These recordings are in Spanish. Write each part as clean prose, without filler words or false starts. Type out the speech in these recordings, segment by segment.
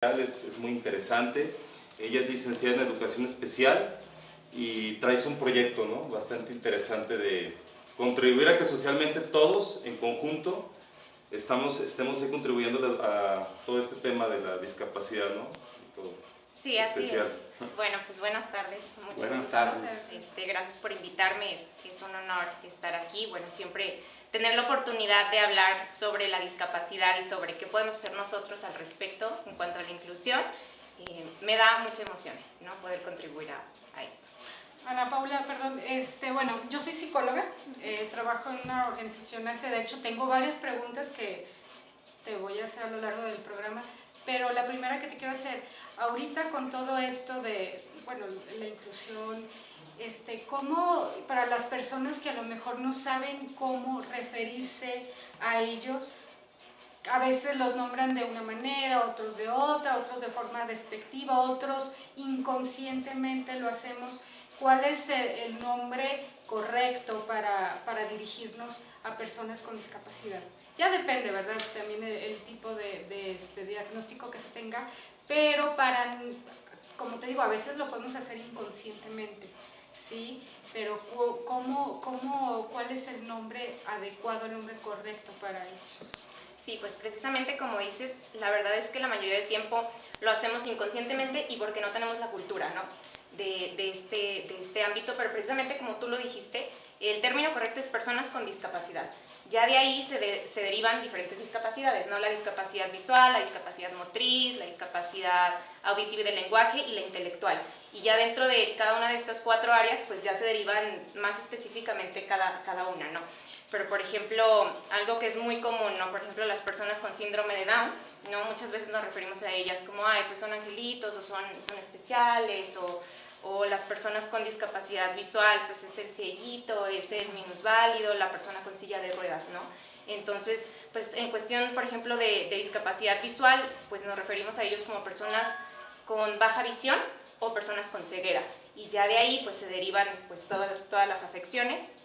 Es muy interesante. Ella es licenciada en Educación Especial y traes un proyecto, ¿no?, bastante interesante de contribuir a que socialmente todos en conjunto estemos ahí contribuyendo a todo este tema de la discapacidad, ¿no? Todo sí, especial. así es. Bueno, pues buenas tardes. Buenas tardes. Gracias por invitarme, es un honor estar aquí. Bueno, siempre tener la oportunidad de hablar sobre la discapacidad y sobre qué podemos hacer nosotros al respecto en cuanto a la inclusión, me da mucha emoción, ¿no?, poder contribuir a esto. Ana Paula, perdón, bueno, yo soy psicóloga, trabajo en una organización ACE, de hecho tengo varias preguntas que te voy a hacer a lo largo del programa, pero la primera que te quiero hacer, ahorita con todo esto de, bueno, la inclusión, ¿cómo para las personas que a lo mejor no saben cómo referirse a ellos, a veces los nombran de una manera, otros de otra, otros de forma despectiva, otros inconscientemente lo hacemos? ¿Cuál es el nombre correcto para dirigirnos a personas con discapacidad? Ya depende, ¿verdad?, también el tipo de diagnóstico que se tenga, pero como te digo, a veces lo podemos hacer inconscientemente, ¿sí? Pero ¿cuál es el nombre adecuado, el nombre correcto para ellos? Sí, pues precisamente como dices, la verdad es que la mayoría del tiempo lo hacemos inconscientemente y porque no tenemos la cultura, ¿no?, de este ámbito, pero precisamente como tú lo dijiste, el término correcto es personas con discapacidad. Ya de ahí se derivan diferentes discapacidades, ¿no?, la discapacidad visual, la discapacidad motriz, la discapacidad auditiva y del lenguaje y la intelectual. Y ya dentro de cada una de estas 4 áreas, pues ya se derivan más específicamente cada una, ¿no? Pero, por ejemplo, algo que es muy común, ¿no?, por ejemplo, las personas con síndrome de Down, ¿no?, muchas veces nos referimos a ellas como, ay, pues son angelitos o son especiales, o las personas con discapacidad visual, pues es el cieguito, es el minusválido, la persona con silla de ruedas, ¿no? Entonces, pues en cuestión, por ejemplo, de discapacidad visual, pues nos referimos a ellos como personas con baja visión o personas con ceguera, y ya de ahí pues se derivan pues todas las afecciones.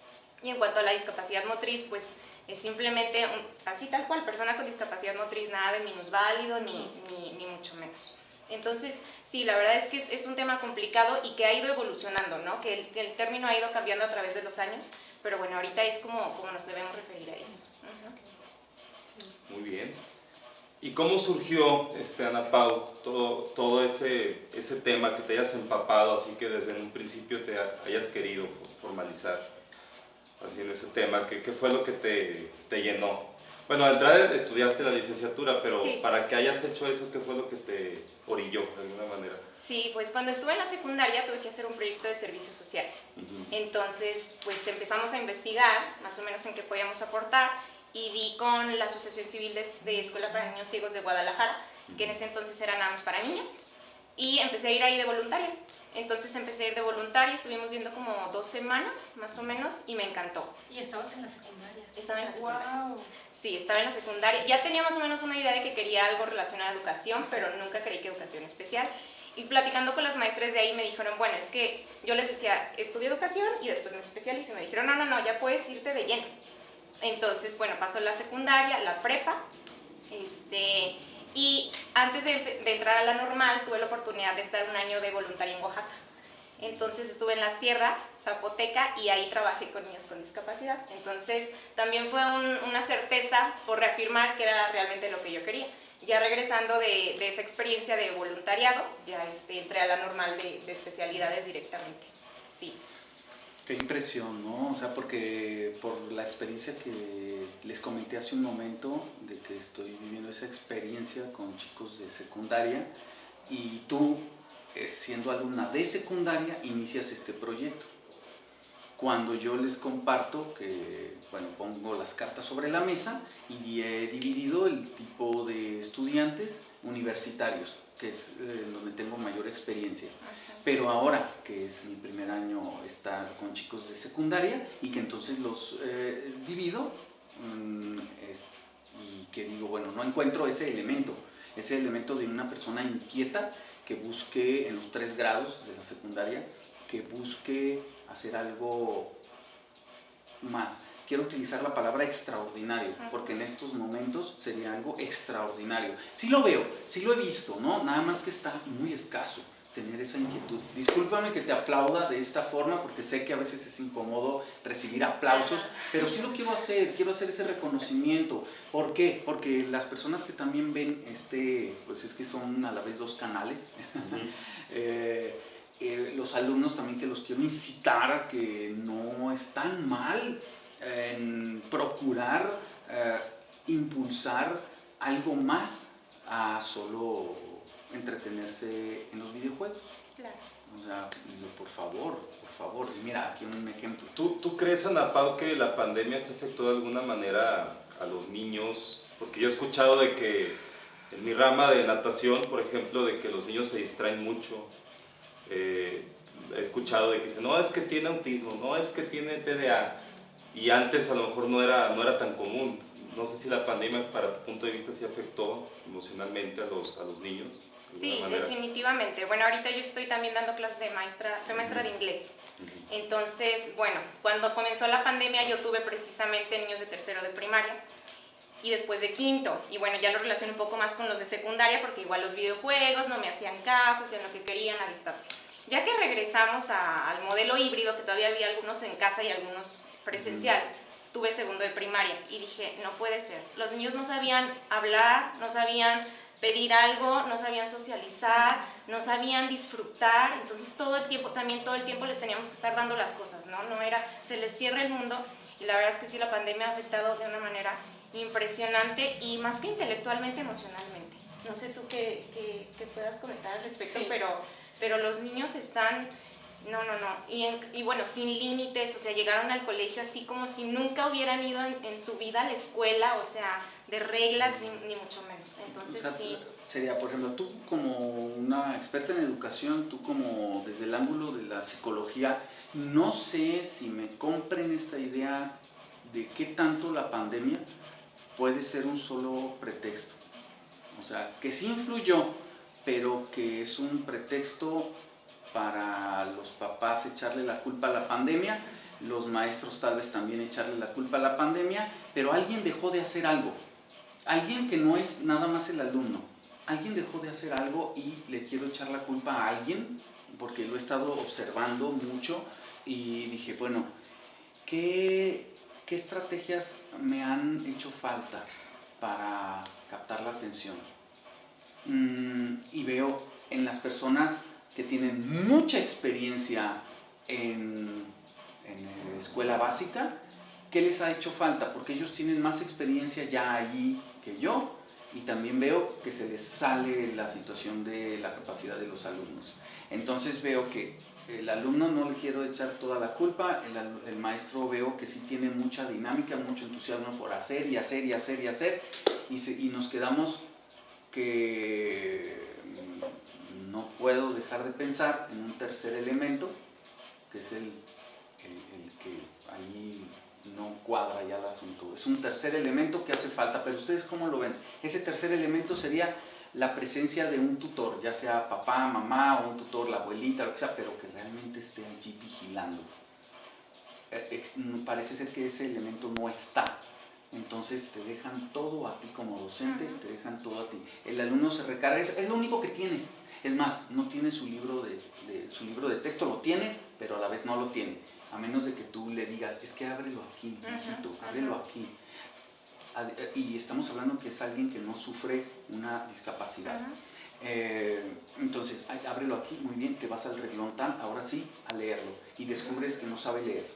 Y en cuanto a la discapacidad motriz, pues es simplemente así tal cual, persona con discapacidad motriz, nada de minusválido ni mucho menos. Entonces, sí, la verdad es que es un tema complicado y que ha ido evolucionando, ¿no?, que el término ha ido cambiando a través de los años, pero bueno, ahorita es como nos debemos referir a ellos. Muy bien. ¿Y cómo surgió, Ana Pau, todo ese tema, que te hayas empapado, así que desde un principio te hayas querido formalizar así en ese tema? ¿Qué fue lo que te llenó? Bueno, al entrar estudiaste la licenciatura, pero sí, para que hayas hecho eso, ¿qué fue lo que te orilló de alguna manera? Sí, pues cuando estuve en la secundaria tuve que hacer un proyecto de servicio social. Entonces, pues empezamos a investigar más o menos en qué podíamos aportar y di con la Asociación Civil de Escuela para Niños Ciegos de Guadalajara, que en ese entonces era nada más para niñas, y empecé a ir ahí de voluntaria. Entonces empecé a ir de voluntaria, estuvimos yendo como 2 semanas más o menos y me encantó. ¿Y estabas en la secundaria? Estaba en la secundaria. ¡Wow! Sí, estaba en la secundaria. Ya tenía más o menos una idea de que quería algo relacionado a educación, pero nunca creí que educación especial. Y platicando con las maestras de ahí me dijeron, bueno, es que yo les decía, estudio educación y después me especializo. Y me dijeron, no, ya puedes irte de lleno. Entonces, bueno, pasó la secundaria, la prepa, y antes de entrar a la normal tuve la oportunidad de estar un año de voluntaria en Oaxaca. Entonces estuve en la Sierra Zapoteca y ahí trabajé con niños con discapacidad. Entonces también fue una certeza por reafirmar que era realmente lo que yo quería. Ya regresando de esa experiencia de voluntariado, ya entré a la normal de especialidades directamente. Sí. Qué impresión, ¿no? O sea, porque por la experiencia que les comenté hace un momento, de que estoy viviendo esa experiencia con chicos de secundaria, y tú, siendo alumna de secundaria, inicias este proyecto. Cuando yo les comparto que, bueno, pongo las cartas sobre la mesa y he dividido el tipo de estudiantes universitarios, que es donde tengo mayor experiencia. Pero ahora, que es mi primer año estar con chicos de secundaria y que entonces los divido y que digo, bueno, no encuentro ese elemento de una persona inquieta que busque en los 3 grados de la secundaria, que busque hacer algo más. quiero utilizar la palabra extraordinario, porque en estos momentos sería algo extraordinario. Sí lo veo, sí lo he visto, ¿no? Nada más que está muy escaso tener esa inquietud. Discúlpame que te aplauda de esta forma, porque sé que a veces es incómodo recibir aplausos, pero sí lo quiero hacer ese reconocimiento. ¿Por qué? Porque las personas que también ven pues es que son a la vez dos canales, los alumnos también, que los quiero incitar a que no están mal en procurar impulsar algo más a solo entretenerse en los videojuegos. Claro. O sea, por favor, mira, aquí un ejemplo. ¿Tú crees, Ana Pau, que la pandemia se afectó de alguna manera a los niños? Porque yo he escuchado de que en mi rama de natación, por ejemplo, de que los niños se distraen mucho. He escuchado de que dicen, no, es que tiene autismo, no, es que tiene TDA. Y antes a lo mejor no era tan común. No sé si la pandemia, para tu punto de vista, sí afectó emocionalmente a los niños. Sí, definitivamente. Bueno, ahorita yo estoy también dando clases de soy maestra de inglés. Entonces, bueno, cuando comenzó la pandemia yo tuve precisamente niños de tercero de primaria y después de quinto. Y bueno, ya lo relaciono un poco más con los de secundaria porque igual los videojuegos no me hacían caso, hacían lo que querían a distancia. Ya que regresamos al modelo híbrido, que todavía había algunos en casa y algunos presencial, tuve segundo de primaria y dije, no puede ser. Los niños no sabían hablar, no sabían pedir algo, no sabían socializar, no sabían disfrutar, entonces todo el tiempo les teníamos que estar dando las cosas, ¿no? No era, se les cierra el mundo, y la verdad es que sí, la pandemia ha afectado de una manera impresionante, y más que intelectualmente, emocionalmente. No sé tú qué puedas comentar al respecto, Sí. pero los niños están... No. Y bueno, sin límites, o sea, llegaron al colegio así como si nunca hubieran ido en su vida a la escuela, o sea, de reglas, ni mucho menos. Entonces, O sea, sí. sería, por ejemplo, tú como una experta en educación, tú como desde el ángulo de la psicología, no sé si me compren esta idea de qué tanto la pandemia puede ser un solo pretexto. O sea, que sí influyó, pero que es un pretexto para los papás echarle la culpa a la pandemia, los maestros tal vez también echarle la culpa a la pandemia, pero alguien dejó de hacer algo. Alguien que no es nada más el alumno. Alguien dejó de hacer algo y le quiero echar la culpa a alguien, porque lo he estado observando mucho y dije, bueno, ¿qué estrategias me han hecho falta para captar la atención? Y veo en las personas que tienen mucha experiencia en escuela básica, ¿qué les ha hecho falta? Porque ellos tienen más experiencia ya allí que yo, y también veo que se les sale la situación de la capacidad de los alumnos. Entonces veo que el alumno no le quiero echar toda la culpa, el maestro veo que sí tiene mucha dinámica, mucho entusiasmo por hacer y hacer y hacer y hacer, y nos quedamos que no puedo dejar de pensar en un tercer elemento, que es el que ahí no cuadra ya el asunto. Es un tercer elemento que hace falta, pero ¿ustedes cómo lo ven? Ese tercer elemento sería la presencia de un tutor, ya sea papá, mamá, o un tutor, la abuelita, lo que sea, pero que realmente esté allí vigilando. Parece ser que ese elemento no está. Entonces te dejan todo a ti como docente, te dejan todo a ti. El alumno se recarga, es lo único que tienes. Es más, no tiene su libro de texto, lo tiene, pero a la vez no lo tiene. A menos de que tú le digas, es que ábrelo aquí, hijito, ábrelo aquí. Y estamos hablando que es alguien que no sufre una discapacidad. Entonces, ábrelo aquí, muy bien, te vas al renglón tal, ahora sí, a leerlo. Y descubres que no sabe leer.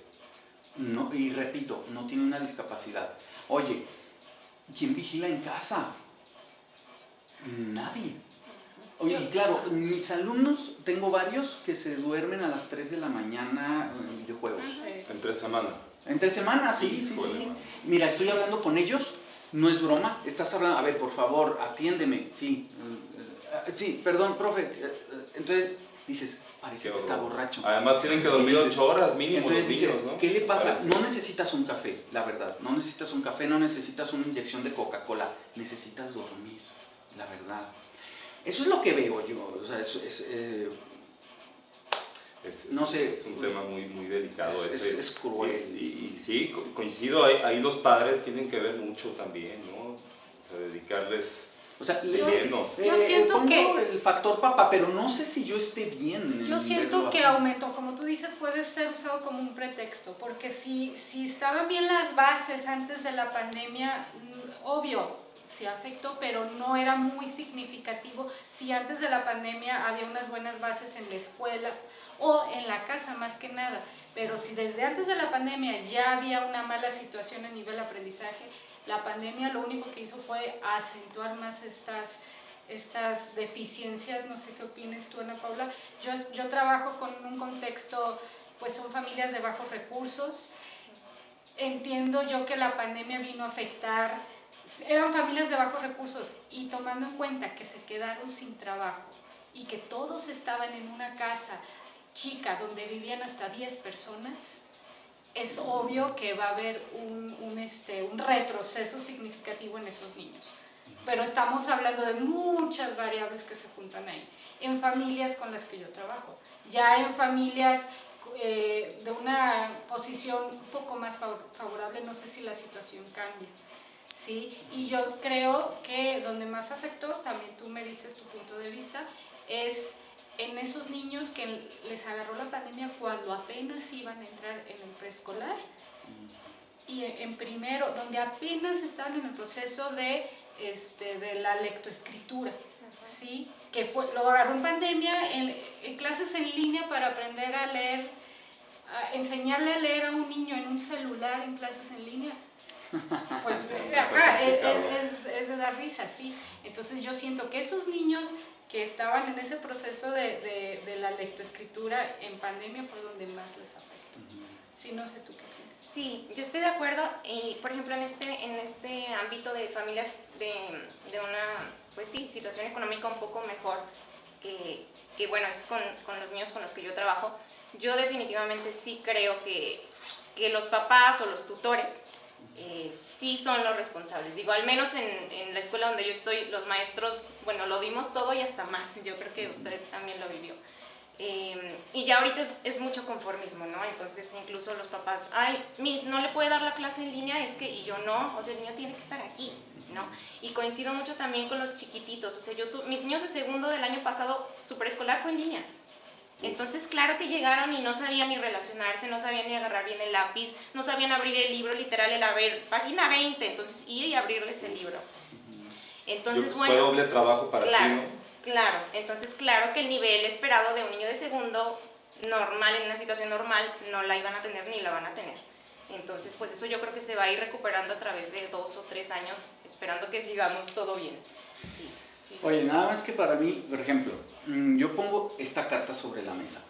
No, y repito, no tiene una discapacidad. Oye, ¿quién vigila en casa? Nadie. Oye, y claro, mis alumnos, tengo varios que se duermen a las 3 de la mañana en videojuegos. Entre semana. Entre semana, sí. Mira, estoy hablando con ellos, no es broma, estás hablando, a ver, por favor, atiéndeme, sí, perdón, profe, entonces dices, parece que está borracho. Además tienen que dormir 8 horas mínimo. Entonces los niños, dices, ¿no? ¿qué le pasa? No necesitas un café, la verdad, no necesitas un café, no necesitas una inyección de Coca-Cola, necesitas dormir, la verdad. Eso es lo que veo yo, o sea, no sé, es un tema muy, muy delicado. Es cruel. Y sí, coincido, ahí los padres tienen que ver mucho también, ¿no? O sea, dedicarles... O sea, yo siento pongo que el factor papá, pero no sé si yo esté bien. Yo siento verlo que así. aumentó, como tú dices, puede ser usado como un pretexto, porque si estaban bien las bases antes de la pandemia, obvio, sí afectó, pero no era muy significativo si antes de la pandemia había unas buenas bases en la escuela o en la casa más que nada. Pero si desde antes de la pandemia ya había una mala situación a nivel aprendizaje, la pandemia lo único que hizo fue acentuar más estas deficiencias. No sé qué opines tú, Ana Paula. Yo trabajo con un contexto, pues son familias de bajos recursos. Entiendo yo que la pandemia vino a afectar, eran familias de bajos recursos, y tomando en cuenta que se quedaron sin trabajo y que todos estaban en una casa chica donde vivían hasta 10 personas, es obvio que va a haber un retroceso significativo en esos niños. Pero estamos hablando de muchas variables que se juntan ahí, en familias con las que yo trabajo. Ya en familias de una posición un poco más favorable, no sé si la situación cambia, ¿sí? Y yo creo que donde más afectó, también tú me dices tu punto de vista, es en esos niños que les agarró la pandemia cuando apenas iban a entrar en el preescolar y en primero, donde apenas estaban en el proceso de la lectoescritura, ¿sí? Que lo agarró en pandemia, en clases en línea para aprender a leer, enseñarle a leer a un niño en un celular en clases en línea. Pues es de dar risa, ¿sí? Entonces yo siento que esos niños que estaban en ese proceso de la lectoescritura en pandemia fue donde más les afectó. Sí, no sé tú qué piensas. Sí, yo estoy de acuerdo, y por ejemplo en este ámbito de familias de una, pues sí, situación económica un poco mejor, que bueno, es con los niños con los que yo trabajo, yo definitivamente sí creo que los papás o los tutores sí son los responsables. Digo, al menos en la escuela donde yo estoy, los maestros, bueno, lo dimos todo y hasta más. Yo creo que usted también lo vivió. Y ya ahorita es mucho conformismo, ¿no? Entonces incluso los papás, ay, Miss, ¿no le puede dar la clase en línea? Es que, y yo no, o sea, el niño tiene que estar aquí, ¿no? Y coincido mucho también con los chiquititos, o sea, mis niños de segundo del año pasado, su preescolar fue en línea. Entonces, claro que llegaron y no sabían ni relacionarse, no sabían ni agarrar bien el lápiz, no sabían abrir el libro, literal, el ver, página 20, entonces ir y abrirles el libro. Entonces, bueno... Fue doble trabajo para ti, ¿no? Claro, entonces claro que el nivel esperado de un niño de segundo, normal, en una situación normal, no la iban a tener ni la van a tener. Entonces, pues eso yo creo que se va a ir recuperando a través de 2 o 3 años, esperando que sigamos todo bien. Sí. Oye, nada más que para mí, por ejemplo, yo pongo esta carta sobre la mesa.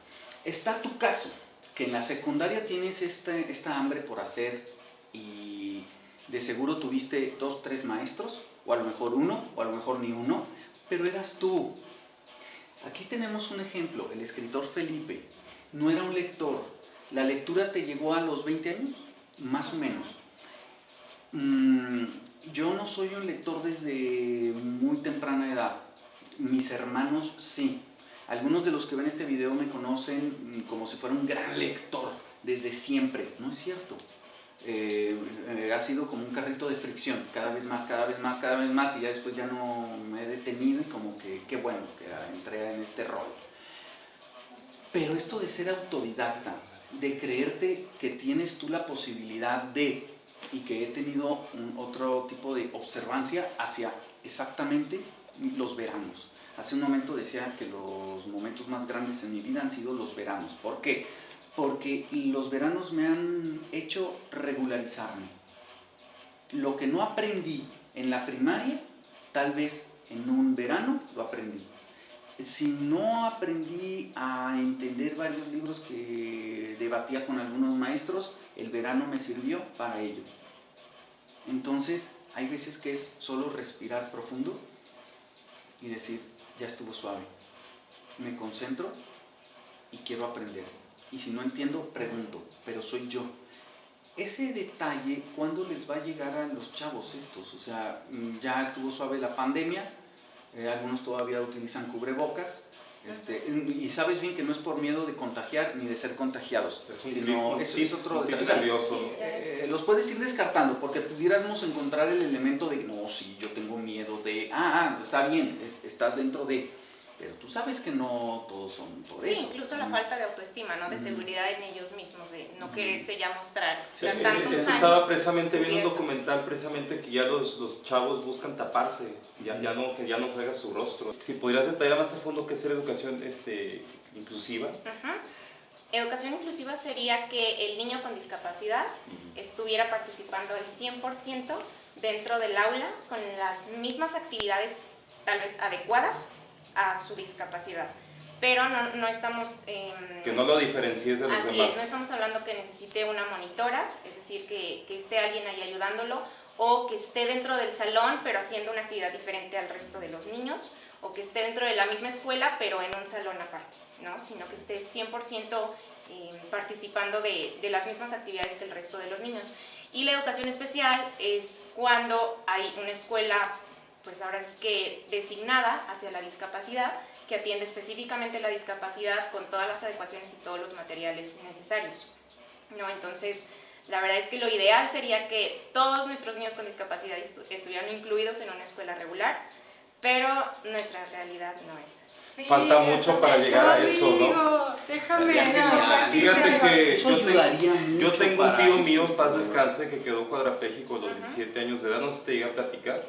Está tu caso, que en la secundaria tienes esta hambre por hacer y de seguro tuviste 2, 3 maestros, o a lo mejor uno, o a lo mejor ni uno, pero eras tú. Aquí tenemos un ejemplo, el escritor Felipe no era un lector. ¿La lectura te llegó a los 20 años? Más o menos. Yo no soy un lector desde muy temprana edad. Mis hermanos sí. Algunos de los que ven este video me conocen como si fuera un gran lector desde siempre. No es cierto. Ha sido como un carrito de fricción, cada vez más, cada vez más, cada vez más, y ya después ya no me he detenido y como que qué bueno que entré en este rol. Pero esto de ser autodidacta, de creerte que tienes tú la posibilidad de, y que he tenido otro tipo de observancia hacia exactamente los veranos. Hace un momento decía que los momentos más grandes en mi vida han sido los veranos. ¿Por qué? Porque los veranos me han hecho regularizarme. Lo que no aprendí en la primaria, tal vez en un verano lo aprendí. Si no aprendí a entender varios libros que debatía con algunos maestros, el verano me sirvió para ello. Entonces, hay veces que es solo respirar profundo y decir, ya estuvo suave. Me concentro y quiero aprender. Y si no entiendo, pregunto, pero soy yo. Ese detalle, ¿cuándo les va a llegar a los chavos estos? O sea, ya estuvo suave la pandemia, algunos todavía utilizan cubrebocas, Y sabes bien que no es por miedo de contagiar ni de ser contagiados, Es un sino tip, es otro un tip detalle. nervioso. Los puedes ir descartando porque pudiéramos encontrar el elemento de no, sí, yo tengo miedo de, está bien, estás dentro de, pero tú sabes que no todos son por Sí, eso. incluso la falta de autoestima, ¿no? De seguridad en ellos mismos, de no quererse ya mostrar. Sí, Estar tantos eso años estaba precisamente viendo un cubiertos. documental precisamente que ya los chavos buscan taparse, que ya no salga su rostro. Si podrías detallar más a fondo qué es la educación inclusiva. Ujú. Educación inclusiva sería que el niño con discapacidad estuviera participando al 100% dentro del aula con las mismas actividades tal vez adecuadas a su discapacidad. Pero no estamos... Que no lo diferencies de los así demás. es, no estamos hablando que necesite una monitora, es decir, que esté alguien ahí ayudándolo, o que esté dentro del salón pero haciendo una actividad diferente al resto de los niños, o que esté dentro de la misma escuela pero en un salón aparte, ¿no? Sino que esté 100% participando de las mismas actividades que el resto de los niños. Y la educación especial es cuando hay una escuela, pues ahora sí que designada hacia la discapacidad, que atiende específicamente la discapacidad con todas las adecuaciones y todos los materiales necesarios, ¿no? Entonces, la verdad es que lo ideal sería que todos nuestros niños con discapacidad estuvieran incluidos en una escuela regular, pero nuestra realidad no es así. Sí, Falta mucho para llegar a eso, ¿no? amigo, déjame. Fíjate que Eso ayudaría mucho yo tengo un para tío estos mío, en paz problemas. descanse, que quedó cuadrapléjico a los 17 años de edad. No sé si te llega a platicar.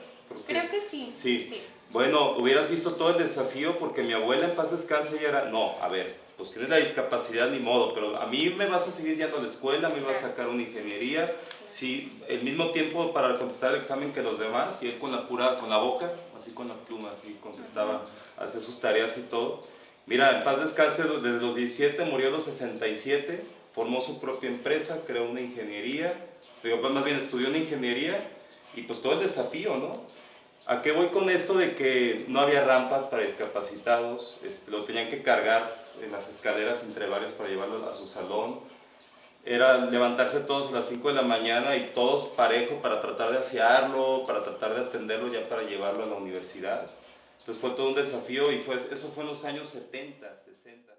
Creo que sí. Sí. Bueno, hubieras visto todo el desafío porque mi abuela en paz descanse ella era, no, a ver, pues tienes la discapacidad ni modo, pero a mí me vas a seguir yendo a la escuela, me vas a sacar una ingeniería, sí, el mismo tiempo para contestar el examen que los demás, y él con la boca, así con la pluma, así contestaba, hacía sus tareas y todo. Mira, en paz descanse, desde los 17 murió a los 67, formó su propia empresa, creó una ingeniería, más bien estudió una ingeniería, y pues todo el desafío, ¿no? ¿A qué voy con esto de que no había rampas para discapacitados? Lo tenían que cargar en las escaleras entre varios para llevarlo a su salón. Era levantarse todos a las 5 de la mañana y todos parejo para tratar de asearlo, para tratar de atenderlo ya para llevarlo a la universidad. Entonces fue todo un desafío y eso fue en los años 70, 60.